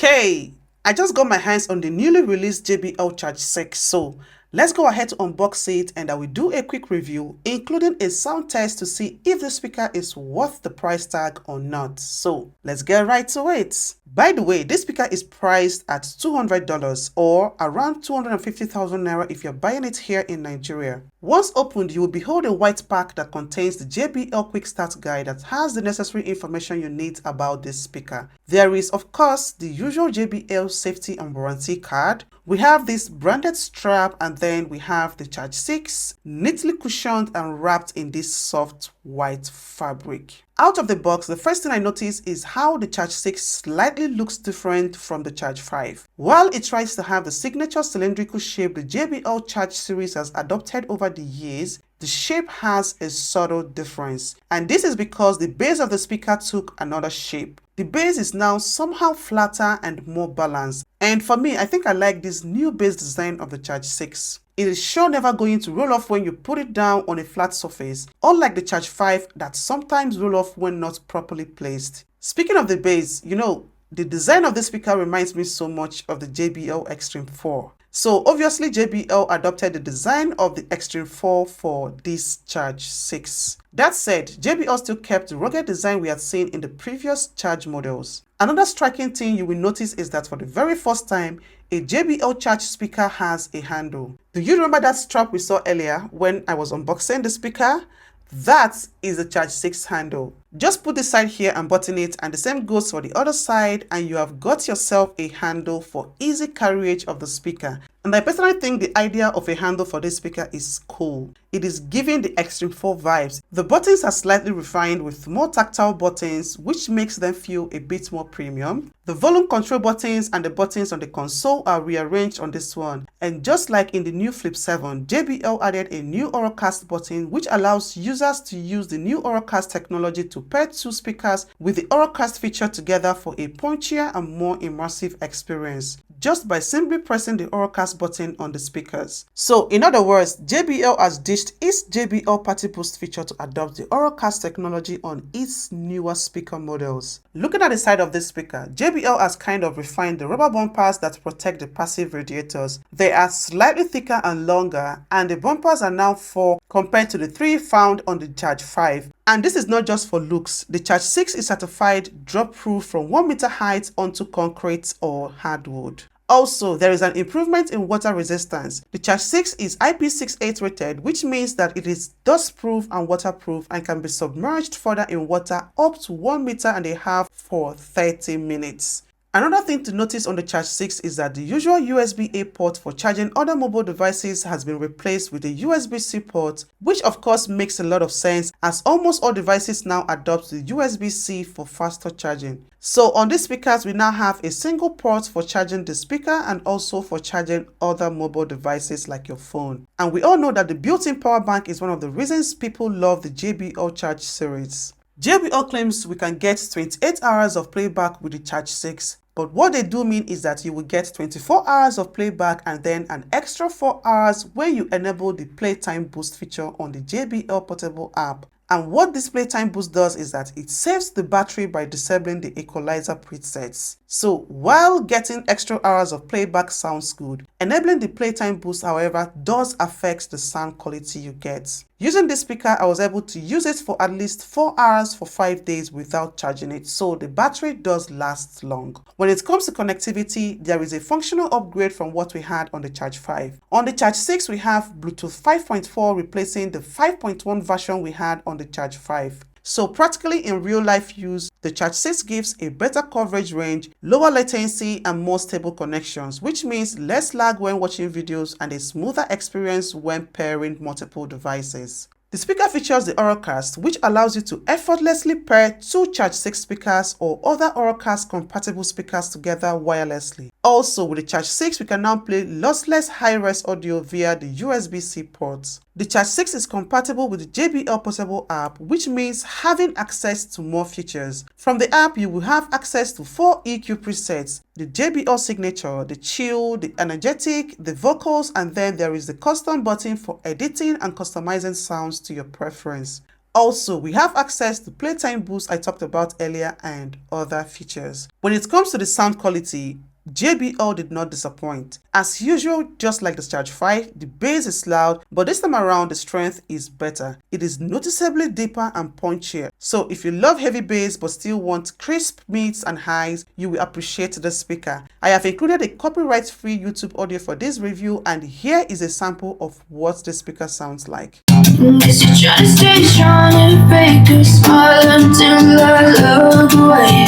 Okay, I just got my hands on the newly released JBL Charge 6, so let's go ahead to unbox it and I will do a quick review, including a sound test to see if the speaker is worth the price tag or not. So let's get right to it. By the way, this speaker is priced at $200 or around 250,000 naira if you're buying it here in Nigeria. Once opened, you will behold a white pack that contains the JBL Quick Start Guide that has the necessary information you need about this speaker. There is, of course, the usual JBL safety and warranty card. We have this branded strap, and then we have the Charge 6, neatly cushioned and wrapped in this soft white fabric. Out of the box, the first thing I notice is how the Charge 6 slightly looks different from the Charge 5. While it tries to have the signature cylindrical shape the JBL Charge series has adopted over the years, the shape has a subtle difference. And this is because the base of the speaker took another shape. The base is now somehow flatter and more balanced. And for me, I think I like this new base design of the Charge 6. It is sure never going to roll off when you put it down on a flat surface, unlike the Charge 5 that sometimes roll off when not properly placed. Speaking of the base, the design of this speaker reminds me so much of the JBL Extreme 4. So obviously JBL adopted the design of the Extreme 4 for this Charge 6. That said, JBL still kept the rugged design we had seen in the previous Charge models. Another striking thing you will notice is that for the very first time, a JBL Charge speaker has a handle. Do you remember that strap we saw earlier when I was unboxing the speaker? That is the Charge 6 handle. Just put this side here and button it, and the same goes for the other side, and you have got yourself a handle for easy carriage of the speaker. And I personally think the idea of a handle for this speaker is cool. It is giving the Extreme 4 vibes. The buttons are slightly refined with more tactile buttons, which makes them feel a bit more premium. The volume control buttons and the buttons on the console are rearranged on this one. And just like in the new Flip 7, JBL added a new Auracast button, which allows users to use the new Auracast technology to pair two speakers with the Auracast feature together for a punchier and more immersive experience, just by simply pressing the Auracast button on the speakers. So in other words, JBL has ditched its JBL Party Boost feature to adopt the Auracast technology on its newer speaker models. Looking at the side of this speaker, JBL has kind of refined the rubber bumpers that protect the passive radiators. They are slightly thicker and longer, and the bumpers are now 4 compared to the 3 found on the Charge 5. And this is not just for looks. The Charge 6 is certified drop-proof from 1 meter height onto concrete or hardwood. Also, there is an improvement in water resistance. The Charge 6 is IP68 rated, which means that it is dust-proof and waterproof and can be submerged further in water up to 1.5 meters for 30 minutes. Another thing to notice on the Charge 6 is that the usual USB-A port for charging other mobile devices has been replaced with a USB-C port, which of course makes a lot of sense as almost all devices now adopt the USB-C for faster charging. So on these speakers, we now have a single port for charging the speaker and also for charging other mobile devices like your phone. And we all know that the built-in power bank is one of the reasons people love the JBL Charge series. JBL claims we can get 28 hours of playback with the Charge 6, but what they do mean is that you will get 24 hours of playback and then an extra 4 hours when you enable the Playtime Boost feature on the JBL Portable app. And what this Playtime Boost does is that it saves the battery by disabling the equalizer presets. So while getting extra hours of playback sounds good, enabling the Playtime Boost, however, does affect the sound quality you get. Using this speaker, I was able to use it for at least 4 hours for 5 days without charging it, so the battery does last long. When it comes to connectivity, there is a functional upgrade from what we had on the Charge 5. On the Charge 6, we have Bluetooth 5.4 replacing the 5.1 version we had on the Charge 5. So practically in real life use, the Charge 6 gives a better coverage range, lower latency and more stable connections, which means less lag when watching videos and a smoother experience when pairing multiple devices. The speaker features the Auracast, which allows you to effortlessly pair 2 Charge 6 speakers or other Auracast compatible speakers together wirelessly. Also, with the Charge 6, we can now play lossless high-res audio via the USB-C ports. The Charge 6 is compatible with the JBL Portable app, which means having access to more features. From the app, you will have access to 4 EQ presets, the JBL signature, the chill, the energetic, the vocals, and then there is the custom button for editing and customizing sounds to your preference. Also, we have access to playtime boost I talked about earlier and other features. When it comes to the sound quality, JBL did not disappoint. As usual, just like the Charge 5, the bass is loud, but this time around the strength is better. It is noticeably deeper and punchier. So if you love heavy bass but still want crisp mids and highs, you will appreciate the speaker. I have included a copyright-free YouTube audio for this review, and here is a sample of what the speaker sounds like. Guess you try to stay strong and fake a smile until I look away.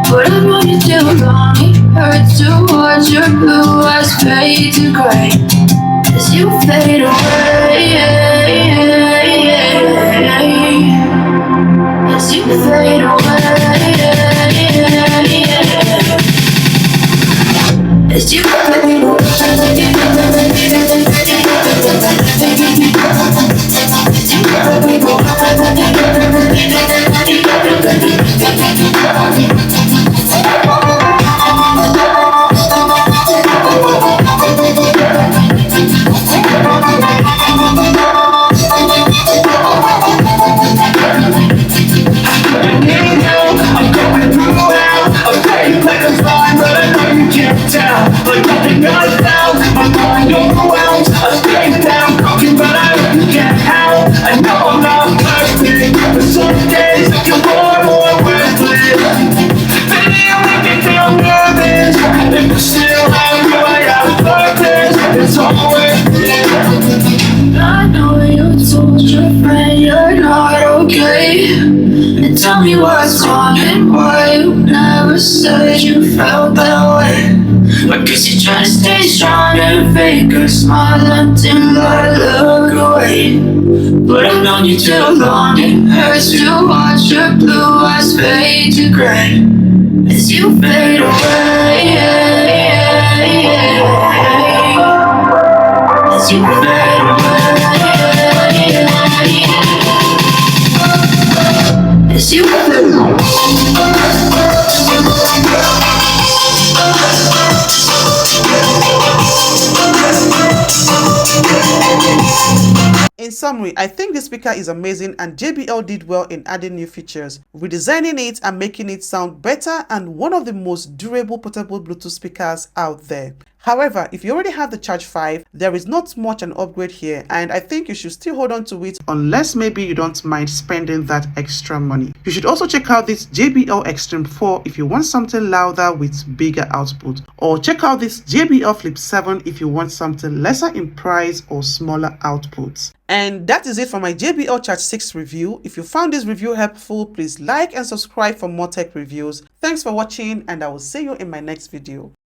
But I've known you too long, it hurts to watch your blue eyes fade to gray as you fade away. As you fade away. As you fade away. I know you told your friend you're not okay, and tell me what's wrong and why you never said you felt that way. But guess you try to stay strong and fake a smile until I look away. But I've known you too long, it hurts to watch your blue eyes fade to gray as you fade away. As you fade away. As you fade away. In summary, I think this speaker is amazing and JBL did well in adding new features, redesigning it and making it sound better, and one of the most durable portable Bluetooth speakers out there. However, if you already have the Charge 5, there is not much an upgrade here, and I think you should still hold on to it unless maybe you don't mind spending that extra money. You should also check out this JBL Extreme 4 if you want something louder with bigger output, or check out this JBL Flip 7 if you want something lesser in price or smaller outputs. And that is it for my JBL Charge 6 review. If you found this review helpful, please like and subscribe for more tech reviews. Thanks for watching, and I will see you in my next video.